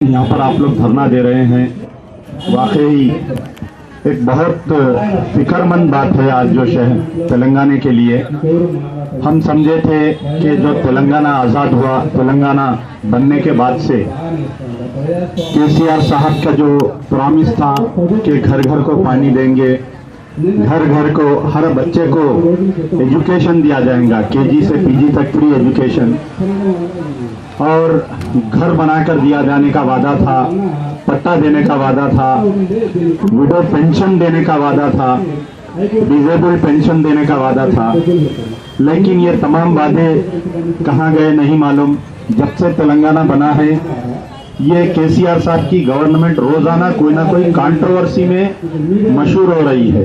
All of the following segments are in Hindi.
यहाँ पर आप लोग धरना दे रहे हैं, वाकई एक बहुत फिक्रमंद बात है। आज जो शहर तेलंगाना के लिए हम समझे थे कि जो तेलंगाना आज़ाद हुआ, तेलंगाना बनने के बाद से केसीआर साहब का जो प्रॉमिस था कि घर घर को पानी देंगे, घर घर को हर बच्चे को एजुकेशन दिया जाएगा, केजी से पीजी तक फ्री एजुकेशन, और घर बनाकर दिया जाने का वादा था, पट्टा देने का वादा था, विडो पेंशन देने का वादा था, डिजेबल पेंशन देने का वादा था। लेकिन ये तमाम वादे कहाँ गए नहीं मालूम। जब से तेलंगाना बना है, ये केसीआर साहब की गवर्नमेंट रोजाना कोई ना कोई कंट्रोवर्सी में मशहूर हो रही है।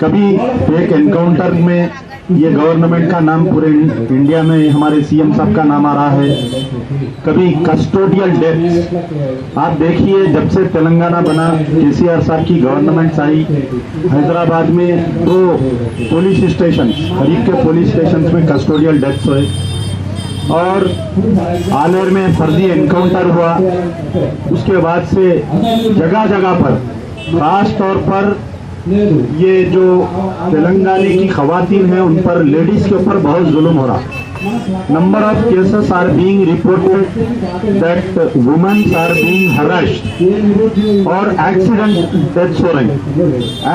कभी एक एनकाउंटर में ये गवर्नमेंट का नाम पूरे इंडिया में हमारे सीएम साहब का नाम आ रहा है, कभी कस्टोडियल डेथ्स। आप देखिए, जब से तेलंगाना बना, केसीआर साहब की गवर्नमेंट आई, हैदराबाद में 2 पुलिस स्टेशन, हरीफ के पुलिस स्टेशन में कस्टोडियल डेथ्स हुए, और आलेर में फर्जी एनकाउंटर हुआ। उसके बाद से जगह जगह पर, खास तौर पर ये जो तेलंगाना की खवातीन हैं, उन पर, लेडीज के ऊपर बहुत जुल्म हो रहा। Number of cases are being reported that womens are being harassed, और एक्सीडेंट डेथ्स हो रही।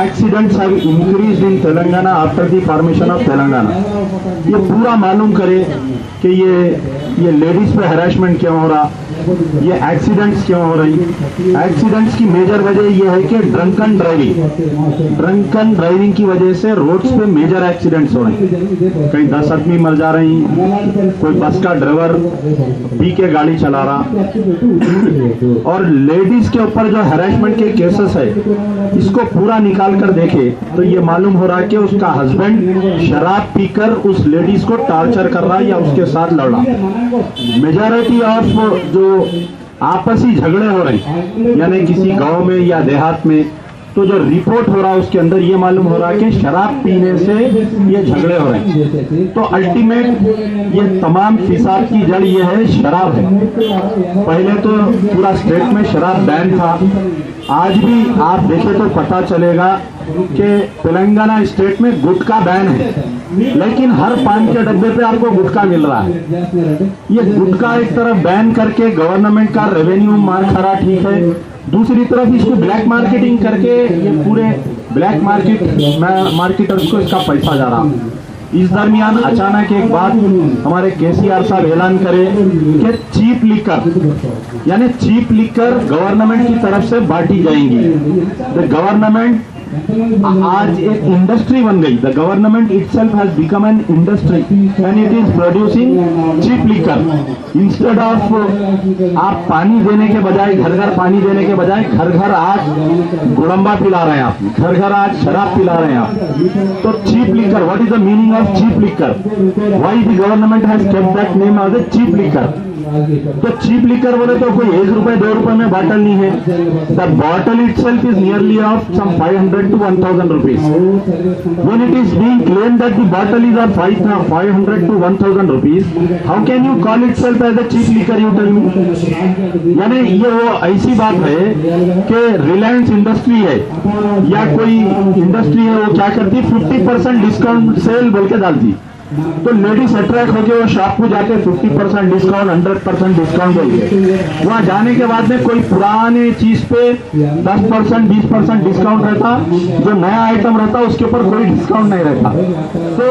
Accidents have increased in Telangana after the formation of Telangana. ये पूरा मालूम करे कि ये लेडीज पे हरासमेंट क्यों हो रहा, ये एक्सीडेंट्स क्यों हो रही। एक्सीडेंट्स की मेजर वजह यह है कि ड्रंकन ड्राइविंग की वजह से रोड्स पे मेजर एक्सीडेंट्स हो रहे हैं। कहीं 10 आदमी मर जा रही, कोई बस का ड्राइवर पी के गाड़ी चला रहा। और लेडीज के ऊपर जो हरासमेंट के केसेस है, इसको पूरा निकाल कर देखे तो ये मालूम हो रहा है कि उसका हस्बैंड शराब पीकर उस लेडीज को टॉर्चर कर रहा है या उसके साथ लड़ रहा। मेजॉरिटी ऑफ जो आपसी झगड़े हो रहे, यानी किसी गांव में या देहात में, तो जो रिपोर्ट हो रहा है उसके अंदर ये मालूम हो रहा है कि शराब पीने से ये झगड़े हो रहे हैं। तो अल्टीमेट ये तमाम फिसाद की जड़ ये है, शराब है। पहले तो पूरा स्टेट में शराब बैन था, आज भी आप देखें तो पता चलेगा कि तेलंगाना स्टेट में गुटखा बैन है, लेकिन हर पान के डब्बे पे आपको गुटखा मिल रहा है। ये गुटखा एक तरफ बैन करके गवर्नमेंट का रेवेन्यू मार खा रहा, ठीक है, दूसरी तरफ इसको ब्लैक मार्केटिंग करके ये पूरे ब्लैक मार्केटर्स को इसका पैसा जा रहा। इस दरमियान अचानक एक बात हमारे केसीआर साहब ऐलान करे कि चीप लिकर, यानी चीप लिकर गवर्नमेंट की तरफ से बांटी जाएंगी। द गवर्नमेंट आज एक इंडस्ट्री बन गई। The government itself has become an industry and it is producing cheap liquor. Instead of आप पानी देने के बजाय, घर घर पानी देने के बजाय, घर घर आज गुड़म्बा पिला रहे हैं आप, घर घर आज शराब पिला रहे हैं आप। तो cheap liquor, what is the meaning of cheap liquor? Why the government has kept that name as a cheap liquor? तो चीप लिकर बोले तो कोई 1 रुपए 2 रुपए में बॉटल नहीं है। The bottle itself is nearly of some 500 to 1000 rupees. When it is being claimed that the bottle is of 500 to 1000 rupees, how can you call itself as a cheap liquor, you tell me? यानी ये वो ऐसी बात है कि रिलायंस इंडस्ट्री है या कोई इंडस्ट्री है, वो क्या करती, 50% डिस्काउंट सेल बोल के डालती। तो लेडीज अट्रैक्ट होके वो शॉप को जाके 50% डिस्काउंट, 100% डिस्काउंट देंगे। वहां जाने के बाद में कोई पुराने चीज पे 10%, 20% डिस्काउंट रहता, जो नया आइटम रहता उसके ऊपर कोई डिस्काउंट नहीं रहता। तो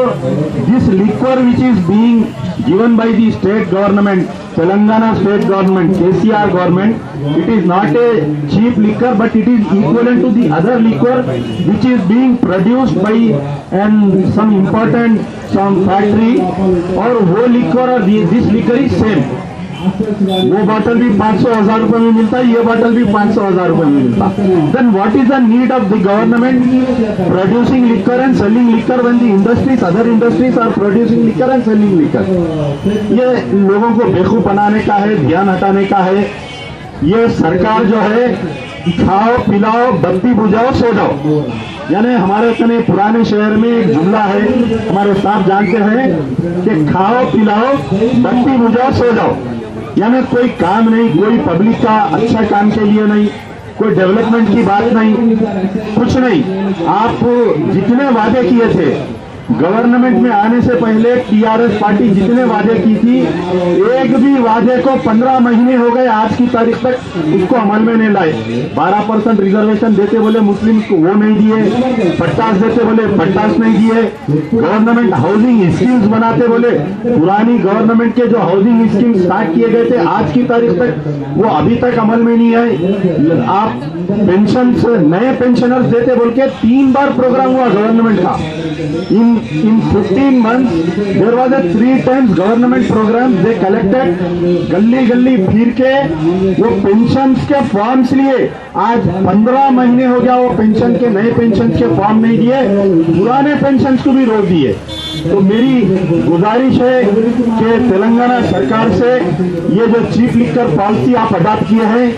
this liquor which is being given by the state government, Telangana state government, KCR government, it is not a cheap liquor but it is equivalent to the other liquor which is being produced by some important factory, और वो liquor और this liquor is same। वो बॉटल भी 500,000 रुपए में मिलता है, ये बॉटल भी 500,000 रुपए में मिलता। Then what is the need of the government producing liquor and selling liquor when the industries, other industries are producing liquor and selling liquor? ये लोगों को बेवकूफ बनाने का है, ध्यान हटाने का है। ये सरकार जो है, खाओ पिलाओ बत्ती बुझाओ सो जाओ, यानी हमारे इतने पुराने शहर में एक जुमला है, हमारे साहब जानते हैं कि खाओ पिलाओ बत्ती बुझाओ सो जाओ। यानी कोई काम नहीं, कोई पब्लिक का अच्छा काम के लिए नहीं, कोई डेवलपमेंट की बात नहीं, कुछ नहीं। आप जितने वादे किए थे गवर्नमेंट में आने से पहले, टीआरएस पार्टी जितने वादे की थी, एक भी वादे को 15 महीने हो गए आज की तारीख तक उसको अमल में नहीं लाए। 12% रिजर्वेशन देते बोले मुस्लिम को, वो नहीं दिए। पट्टास देते बोले, पट्टास नहीं दिए। गवर्नमेंट हाउसिंग स्कीम्स बनाते बोले, पुरानी गवर्नमेंट के जो हाउसिंग स्कीम स्टार्ट किए गए थे आज की तारीख तक वो अभी तक अमल में नहीं आए। आप पेंशन, नए पेंशनर्स देते बोल के 3 बार प्रोग्राम हुआ गवर्नमेंट का। In 15 months, there was a 3 times government program. They collected, गली गली फिर के वो पेंशन के फॉर्म्स लिए। आज 15 महीने हो गया वो पेंशन के, नए पेंशन के फॉर्म नहीं दिए, पुराने पेंशन को भी रोक दिए। तो मेरी गुजारिश है कि तेलंगाना सरकार से ये जो चीफ लिकर पॉलिसी आप अडॉप्ट किए हैं,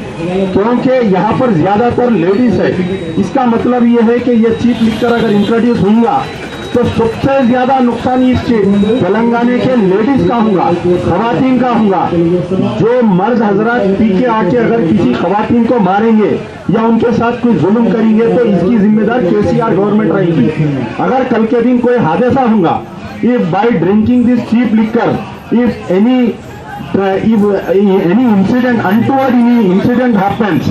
क्योंकि यहाँ पर ज्यादातर लेडीज है, इसका मतलब ये है कि ये चीफ लिकर अगर इंट्रोड्यूस होगा तो सबसे ज्यादा नुकसान इस तेलंगाना के लेडीज का होगा, खवातीन का होगा। जो मर्द हजरात पी के आके अगर किसी खवातीन को मारेंगे या उनके साथ कोई जुल्म करेंगे तो इसकी जिम्मेदार केसीआर गवर्नमेंट रहेगी। अगर कल के दिन कोई हादसा होगा, if by drinking this cheap liquor, if any incident, untoward incident happens,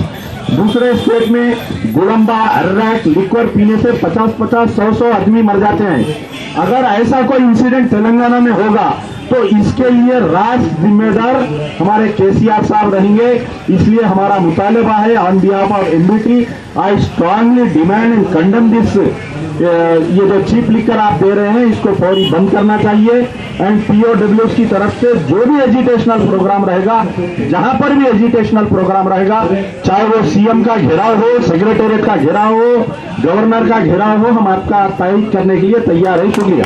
दूसरे स्टेट में गुलंबा, अर्रैक, लिक्वर पीने से 50-50, 100-100 आदमी मर जाते हैं। अगर ऐसा कोई इंसिडेंट तेलंगाना में होगा तो इसके लिए राष्ट्र जिम्मेदार हमारे केसीआर साहब रहेंगे। इसलिए हमारा मुतालबा है, on behalf of MBT, I strongly demand and condemn this. ये जो चीप लिकर आप दे रहे हैं इसको फौरी बंद करना चाहिए। एंड पीओडब्ल्यूज की तरफ से जो भी एजुटेशनल प्रोग्राम रहेगा, जहां पर भी एजुटेशनल प्रोग्राम रहेगा, चाहे वो सीएम का घेराव हो, सेक्रेटेरिएट का घेराव हो, गवर्नर का घेराव हो, हम आपका तायद करने के लिए तैयार हैं। शुक्रिया।